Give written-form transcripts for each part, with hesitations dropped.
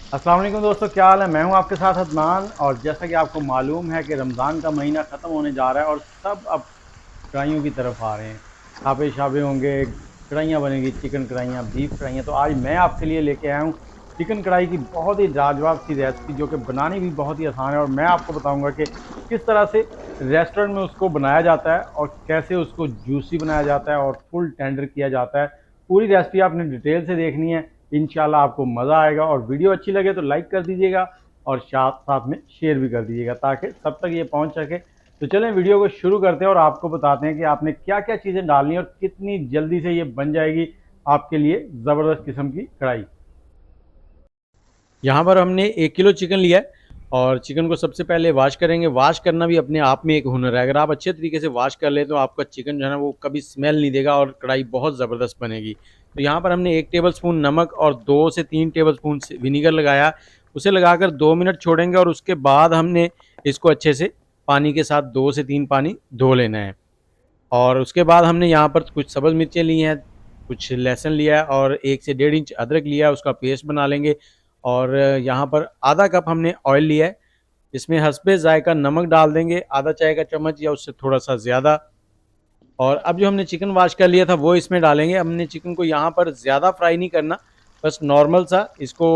अस्सलाम वालेकुम दोस्तों, क्या हाल है। मैं हूं आपके साथ अदनान। और जैसा कि आपको मालूम है कि रमज़ान का महीना ख़त्म होने जा रहा है और सब अब कढ़ाइयों की तरफ आ रहे हैं। ढाबे शाबे होंगे, कढ़ाइयाँ बनेंगी, चिकन कढ़ाइयाँ, बीफ कढ़ाइयाँ। तो आज मैं आपके लिए लेके आया हूँ चिकन कढ़ाई की बहुत ही लाजवाब सी रेसिपी, जो कि बनानी भी बहुत ही आसान है। और मैं आपको बताऊंगा कि किस तरह से रेस्टोरेंट में उसको बनाया जाता है और कैसे उसको जूसी बनाया जाता है और फुल टेंडर किया जाता है। पूरी रेसिपी आपने डिटेल से देखनी है। इंशाल्लाह आपको मज़ा आएगा। और वीडियो अच्छी लगे तो लाइक कर दीजिएगा और साथ साथ में शेयर भी कर दीजिएगा ताकि सब तक ये पहुंच सके। तो चलें वीडियो को शुरू करते हैं और आपको बताते हैं कि आपने क्या क्या चीज़ें डालनी है और कितनी जल्दी से ये बन जाएगी आपके लिए ज़बरदस्त किस्म की कढ़ाई। यहाँ पर हमने 1 किलो चिकन लिया है और चिकन को सबसे पहले वॉश करेंगे। वॉश करना भी अपने आप में एक हुनर है। अगर आप अच्छे तरीके से वॉश कर ले तो आपका चिकन जो है ना वो कभी स्मेल नहीं देगा और कढ़ाई बहुत ज़बरदस्त बनेगी। तो यहाँ पर हमने 1 टेबल स्पून नमक और 2 से 3 टेबल स्पून विनीगर लगाया। उसे लगाकर 2 मिनट छोड़ेंगे और उसके बाद हमने इसको अच्छे से पानी के साथ 2 से 3 पानी धो लेना है। और उसके बाद हमने यहाँ पर कुछ सब्ज़ मिर्चें ली हैं, कुछ लहसुन लिया है और 1 से 1.5 इंच अदरक लिया है, उसका पेस्ट बना लेंगे। और यहाँ पर आधा कप हमने ऑयल लिया है, इसमें हस्बे ज़ायका नमक डाल देंगे, आधा चाय का चम्मच या उससे थोड़ा सा ज़्यादा। और अब जो हमने चिकन वॉश कर लिया था वो इसमें डालेंगे। हमने चिकन को यहाँ पर ज़्यादा फ्राई नहीं करना, बस नॉर्मल सा इसको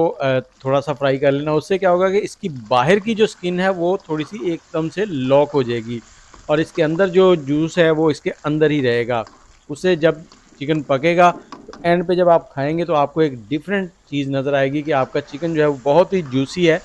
थोड़ा सा फ्राई कर लेना। उससे क्या होगा कि इसकी बाहर की जो स्किन है वो थोड़ी सी एकदम से लॉक हो जाएगी और इसके अंदर जो जूस है वो इसके अंदर ही रहेगा। उससे जब चिकन पकेगा तो एंड पे जब आप खाएंगे तो आपको एक डिफरेंट चीज़ नज़र आएगी कि आपका चिकन जो है वो बहुत ही जूसी है।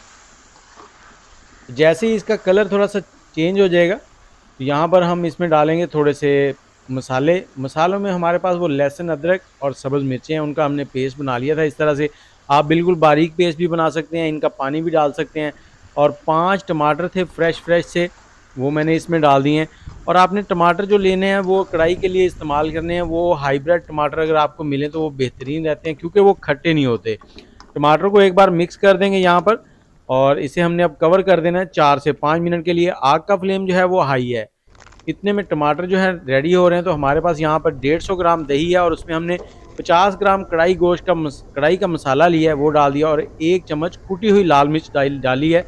जैसे ही इसका कलर थोड़ा सा चेंज हो जाएगा तो यहाँ पर हम इसमें डालेंगे थोड़े से मसाले। मसालों में हमारे पास वो लहसुन अदरक और सब्ज़ मिर्चें हैं, उनका हमने पेस्ट बना लिया था इस तरह से। आप बिल्कुल बारीक पेस्ट भी बना सकते हैं, इनका पानी भी डाल सकते हैं। और 5 टमाटर थे फ्रेश फ्रेश से, वो मैंने इसमें डाल दिए हैं। और आपने टमाटर जो लेने हैं वो कढ़ाई के लिए इस्तेमाल करने हैं, वो हाइब्रिड टमाटर अगर आपको मिले तो वो बेहतरीन रहते हैं क्योंकि वो खट्टे नहीं होते। टमाटर को एक बार मिक्स कर देंगे यहाँ पर और इसे हमने अब कवर कर देना है 4 से 5 मिनट के लिए। आग का फ्लेम जो है वो हाई है। इतने में टमाटर जो है रेडी हो रहे हैं। तो हमारे पास यहाँ पर 150 ग्राम दही है और उसमें हमने 50 ग्राम कढ़ाई का मसाला लिया है, वो डाल दिया। और 1 चम्मच कुटी हुई लाल मिर्च डाली है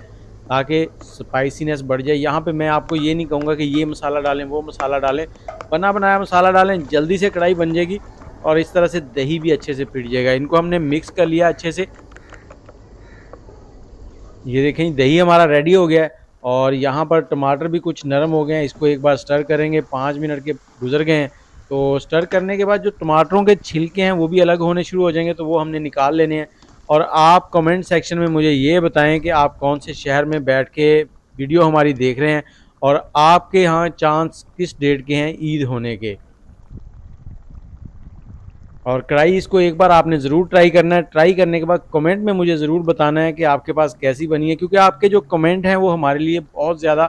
ताकि स्पाइसीनेस बढ़ जाए। यहाँ पे मैं आपको ये नहीं कहूँगा कि ये मसाला डालें वो मसाला डालें, बना बनाया मसाला डालें, जल्दी से कढ़ाई बन जाएगी और इस तरह से दही भी अच्छे से पिट जाएगा। इनको हमने मिक्स कर लिया अच्छे से। ये देखें दही हमारा रेडी हो गया है और यहाँ पर टमाटर भी कुछ नरम हो गए हैं। इसको एक बार स्टर करेंगे, 5 मिनट के गुजर गए हैं। तो स्टर करने के बाद जो टमाटरों के छिलके हैं वो भी अलग होने शुरू हो जाएंगे, तो वो हमने निकाल लेने हैं। और आप कमेंट सेक्शन में मुझे ये बताएं कि आप कौन से शहर में बैठ के वीडियो हमारी देख रहे हैं और आपके यहाँ चांस किस डेट के हैं ईद होने के। और कढ़ाई इसको एक बार आपने ज़रूर ट्राई करना है। ट्राई करने के बाद कमेंट में मुझे ज़रूर बताना है कि आपके पास कैसी बनी है, क्योंकि आपके जो कमेंट हैं वो हमारे लिए बहुत ज़्यादा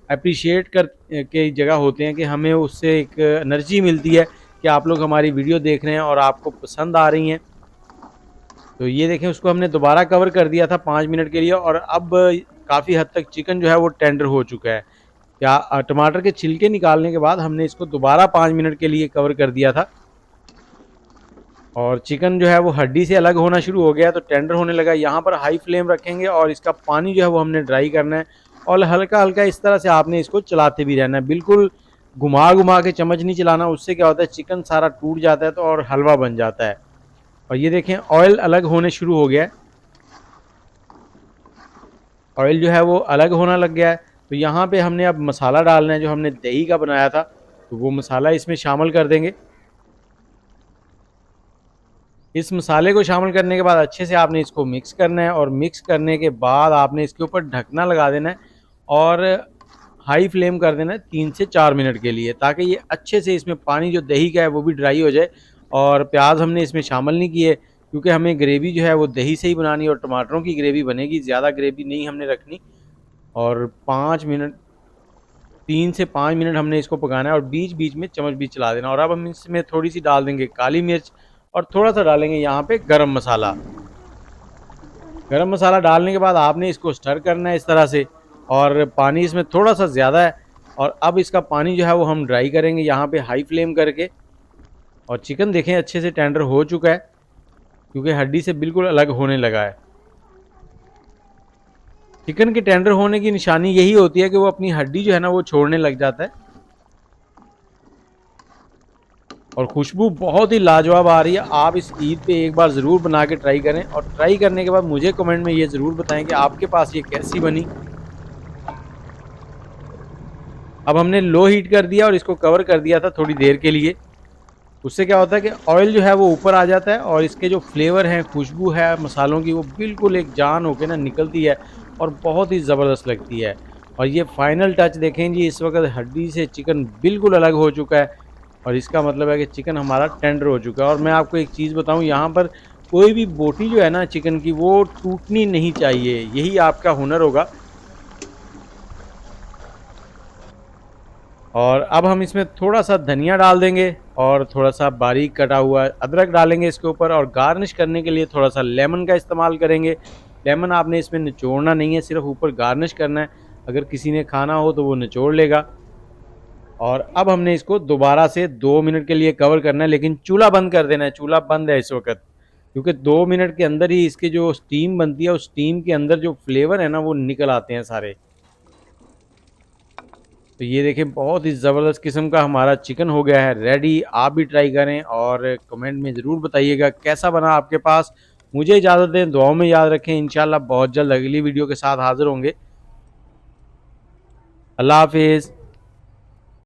अप्रिशिएट कर के जगह होते हैं कि हमें उससे एक एनर्जी मिलती है कि आप लोग हमारी वीडियो देख रहे हैं और आपको पसंद आ रही हैं। तो ये देखें उसको हमने दोबारा कवर कर दिया था 5 मिनट के लिए और अब काफ़ी हद तक चिकन जो है वो टेंडर हो चुका है। या टमाटर के छिलके निकालने के बाद हमने इसको दोबारा 5 मिनट के लिए कवर कर दिया था और चिकन जो है वो हड्डी से अलग होना शुरू हो गया, तो टेंडर होने लगा। यहाँ पर हाई फ्लेम रखेंगे और इसका पानी जो है वो हमने ड्राई करना है और हल्का हल्का इस तरह से आपने इसको चलाते भी रहना है। बिल्कुल घुमा घुमा के चम्मच नहीं चलाना, उससे क्या होता है चिकन सारा टूट जाता है तो और हलवा बन जाता है। और ये देखें ऑयल अलग होने शुरू हो गया है, ऑयल जो है वो अलग होना लग गया है। तो यहाँ पे हमने अब मसाला डालना है जो हमने दही का बनाया था, तो वो मसाला इसमें शामिल कर देंगे। इस मसाले को शामिल करने के बाद अच्छे से आपने इसको मिक्स करना है और मिक्स करने के बाद आपने इसके ऊपर ढकना लगा देना है और हाई फ्लेम कर देना है 3 से 4 मिनट के लिए, ताकि ये अच्छे से इसमें पानी जो दही का है वो भी ड्राई हो जाए। और प्याज हमने इसमें शामिल नहीं किए क्योंकि हमें ग्रेवी जो है वो दही से ही बनानी है और टमाटरों की ग्रेवी बनेगी, ज़्यादा ग्रेवी नहीं हमने रखनी। और 5 मिनट 3 से 5 मिनट हमने इसको पकाना है और बीच बीच में चम्मच भी चला देना। और अब हम इसमें थोड़ी सी डाल देंगे काली मिर्च और थोड़ा सा डालेंगे यहाँ पे गरम मसाला। गरम मसाला डालने के बाद आपने इसको स्टर करना है इस तरह से। और पानी इसमें थोड़ा सा ज़्यादा है और अब इसका पानी जो है वो हम ड्राई करेंगे यहाँ पे हाई फ्लेम करके। और चिकन देखें अच्छे से टेंडर हो चुका है क्योंकि हड्डी से बिल्कुल अलग होने लगा है। चिकन के टेंडर होने की निशानी यही होती है कि वो अपनी हड्डी जो है ना वो छोड़ने लग जाता है। और खुशबू बहुत ही लाजवाब आ रही है। आप इस ईद पे एक बार ज़रूर बना के ट्राई करें और ट्राई करने के बाद मुझे कमेंट में ये ज़रूर बताएं कि आपके पास ये कैसी बनी। अब हमने लो हीट कर दिया और इसको कवर कर दिया था थोड़ी देर के लिए। उससे क्या होता है कि ऑयल जो है वो ऊपर आ जाता है और इसके जो फ्लेवर हैं, खुशबू है मसालों की, वो बिल्कुल एक जान होके ना निकलती है और बहुत ही ज़बरदस्त लगती है। और ये फाइनल टच देखें जी, इस वक्त हड्डी से चिकन बिल्कुल अलग हो चुका है और इसका मतलब है कि चिकन हमारा टेंडर हो चुका है। और मैं आपको एक चीज़ बताऊं, यहाँ पर कोई भी बोटी जो है ना चिकन की, वो टूटनी नहीं चाहिए। यही आपका हुनर होगा। और अब हम इसमें थोड़ा-सा धनिया डाल देंगे और थोड़ा-सा बारीक कटा हुआ अदरक डालेंगे इसके ऊपर, और गार्निश करने के लिए थोड़ा-सा लेमन का इस्तेमाल करेंगे। लेमन आपने इसमें निचोड़ना नहीं है, सिर्फ़ ऊपर गार्निश करना है। अगर किसी ने खाना हो तो वो निचोड़ लेगा। और अब हमने इसको दोबारा से 2 मिनट के लिए कवर करना है, लेकिन चूल्हा बंद कर देना है। चूल्हा बंद है इस वक़्त, क्योंकि 2 मिनट के अंदर ही इसकी जो स्टीम बनती है, उस स्टीम के अंदर जो फ्लेवर है ना वो निकल आते हैं सारे। तो ये देखिए, बहुत ही ज़बरदस्त किस्म का हमारा चिकन हो गया है रेडी। आप भी ट्राई करें और कमेंट में ज़रूर बताइएगा कैसा बना आपके पास। मुझे इजाज़त दें, दुआओं में याद रखें। इंशाल्लाह बहुत जल्द अगली वीडियो के साथ हाज़िर होंगे। अल्लाह हाफ़िज़।